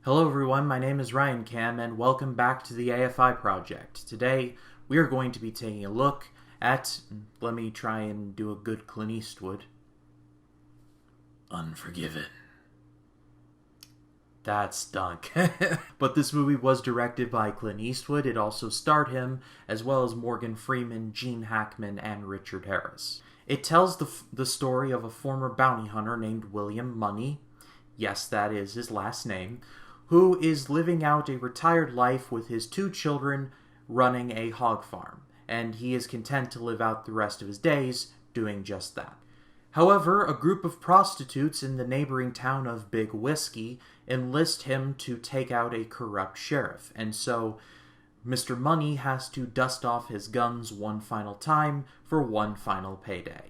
Hello everyone, my name is Ryan Cam and welcome back to the AFI Project. Today we are going to be taking a look at, let me try and do a good Clint Eastwood, Unforgiven. That stunk. But this movie was directed by Clint Eastwood. It also starred him, as well as Morgan Freeman, Gene Hackman, and Richard Harris. It tells the story of a former bounty hunter named William Money, yes, that is his last name, who is living out a retired life with his 2 children running a hog farm, and he is content to live out the rest of his days doing just that. However, a group of prostitutes in the neighboring town of Big Whiskey enlist him to take out a corrupt sheriff, and so Mr. Money has to dust off his guns one final time for one final payday.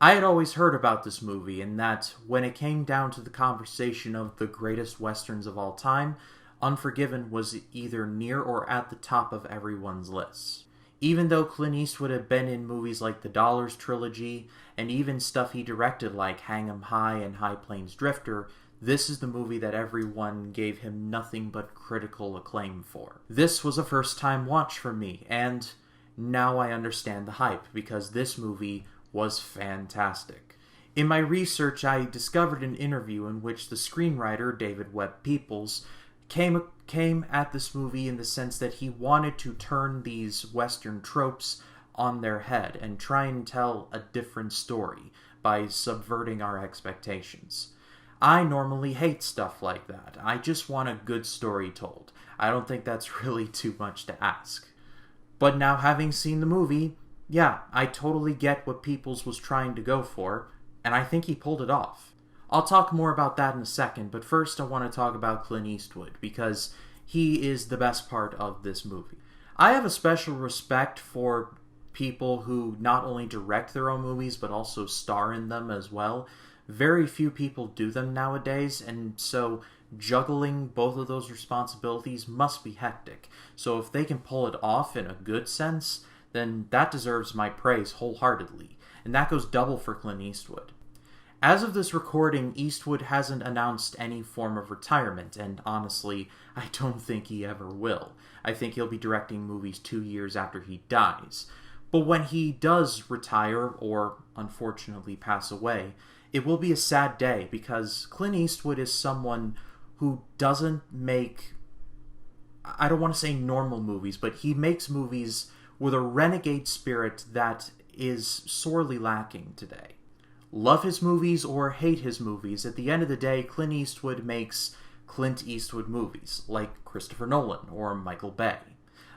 I had always heard about this movie, and that when it came down to the conversation of the greatest westerns of all time, Unforgiven was either near or at the top of everyone's lists. Even though Clint Eastwood had been in movies like the Dollars trilogy, and even stuff he directed like Hang 'em High and High Plains Drifter, this is the movie that everyone gave him nothing but critical acclaim for. This was a first-time watch for me, and now I understand the hype, because this movie was fantastic. In my research, I discovered an interview in which the screenwriter, David Webb Peoples, came at this movie in the sense that he wanted to turn these Western tropes on their head and try and tell a different story by subverting our expectations. I normally hate stuff like that. I just want a good story told. I don't think that's really too much to ask. But now, having seen the movie, yeah, I totally get what Peoples was trying to go for, and I think he pulled it off. I'll talk more about that in a second, but first I want to talk about Clint Eastwood, because he is the best part of this movie. I have a special respect for people who not only direct their own movies, but also star in them as well. Very few people do them nowadays, and so juggling both of those responsibilities must be hectic. So if they can pull it off in a good sense, then that deserves my praise wholeheartedly, and that goes double for Clint Eastwood. As of this recording, Eastwood hasn't announced any form of retirement, and honestly, I don't think he ever will. I think he'll be directing movies 2 years after he dies. But when he does retire, or unfortunately pass away, it will be a sad day, because Clint Eastwood is someone who doesn't make, I don't want to say normal movies, but he makes movies with a renegade spirit that is sorely lacking today. Love his movies or hate his movies, at the end of the day, Clint Eastwood makes Clint Eastwood movies, like Christopher Nolan or Michael Bay.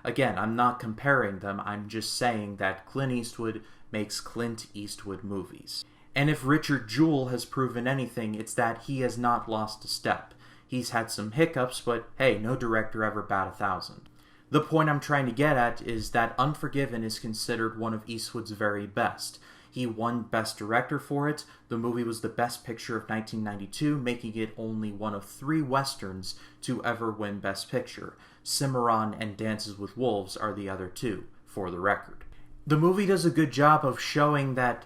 Again, I'm not comparing them, I'm just saying that Clint Eastwood makes Clint Eastwood movies. And if Richard Jewell has proven anything, it's that he has not lost a step. He's had some hiccups, but hey, no director ever bat 1,000. The point I'm trying to get at is that Unforgiven is considered one of Eastwood's very best. He won Best Director for it. The movie was the Best Picture of 1992, making it only one of 3 westerns to ever win Best Picture. Cimarron and Dances with Wolves are the other 2, for the record. The movie does a good job of showing that,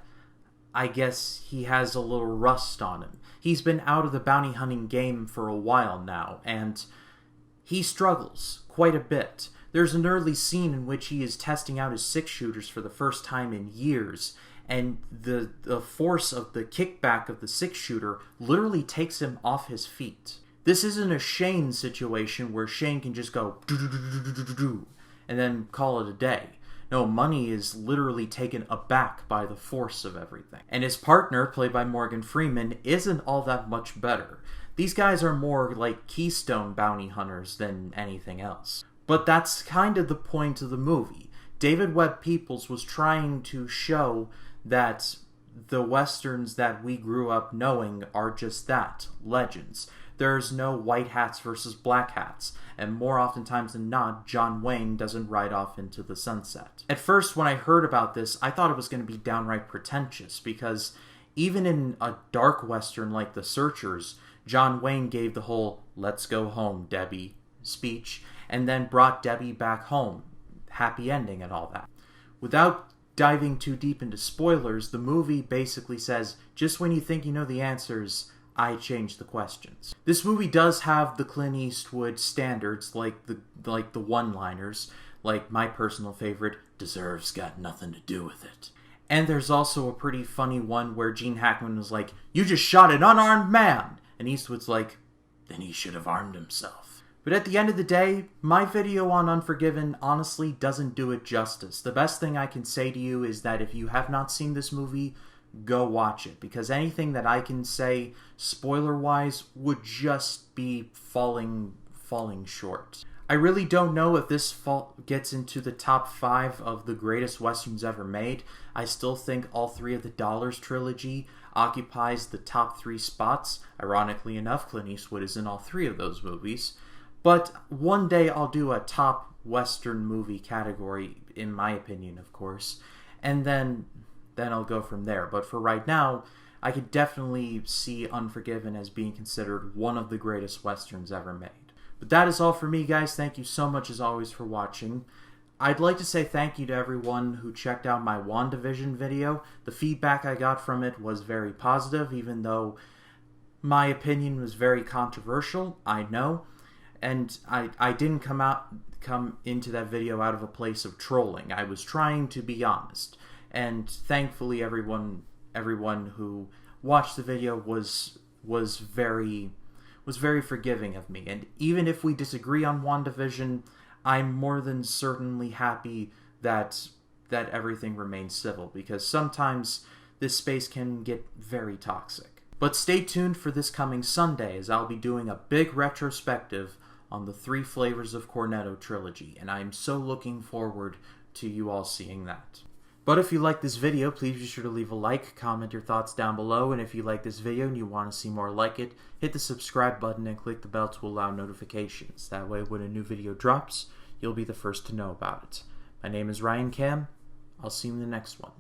I guess, he has a little rust on him. He's been out of the bounty hunting game for a while now, and he struggles quite a bit. There's an early scene in which he is testing out his 6-shooters for the first time in years, and the force of the kickback of the 6-shooter literally takes him off his feet. This isn't a Shane situation where Shane can just go do and then call it a day. No, Money is literally taken aback by the force of everything. And his partner, played by Morgan Freeman, isn't all that much better. These guys are more like Keystone bounty hunters than anything else. But that's kind of the point of the movie. David Webb Peoples was trying to show that the westerns that we grew up knowing are just that, legends. There's no white hats versus black hats, and more oftentimes than not, John Wayne doesn't ride off into the sunset. At first, when I heard about this, I thought it was going to be downright pretentious, because even in a dark western like The Searchers, John Wayne gave the whole "let's go home, Debbie" speech, and then brought Debbie back home, happy ending and all that. Without diving too deep into spoilers, the movie basically says, just when you think you know the answers, I change the questions. This movie does have the Clint Eastwood standards, like the one-liners, like my personal favorite, "deserves got nothing to do with it." And there's also a pretty funny one where Gene Hackman was like, "You just shot an unarmed man!" And Eastwood's like, "Then he should have armed himself." But at the end of the day, my video on Unforgiven honestly doesn't do it justice. The best thing I can say to you is that if you have not seen this movie, go watch it. Because anything that I can say, spoiler-wise, would just be falling short. I really don't know if this gets into the top 5 of the greatest westerns ever made. I still think all 3 of the Dollars trilogy occupies the top 3 spots. Ironically enough, Clint Eastwood is in all 3 of those movies. But one day I'll do a top western movie category, in my opinion, of course. And then I'll go from there. But for right now, I could definitely see Unforgiven as being considered one of the greatest westerns ever made. But that is all for me, guys. Thank you so much, as always, for watching. I'd like to say thank you to everyone who checked out my WandaVision video. The feedback I got from it was very positive, even though my opinion was very controversial, I know. And I didn't come into that video out of a place of trolling. I was trying to be honest. And thankfully everyone who watched the video was very forgiving of me. And even if we disagree on WandaVision, I'm more than certainly happy that everything remains civil, because sometimes this space can get very toxic. But stay tuned for this coming Sunday, as I'll be doing a big retrospective on the 3 Flavors of Cornetto trilogy, and I'm so looking forward to you all seeing that. But if you like this video, please be sure to leave a like, comment your thoughts down below, and if you like this video and you want to see more like it, hit the subscribe button and click the bell to allow notifications. That way, when a new video drops, you'll be the first to know about it. My name is Ryan Cam. I'll see you in the next one.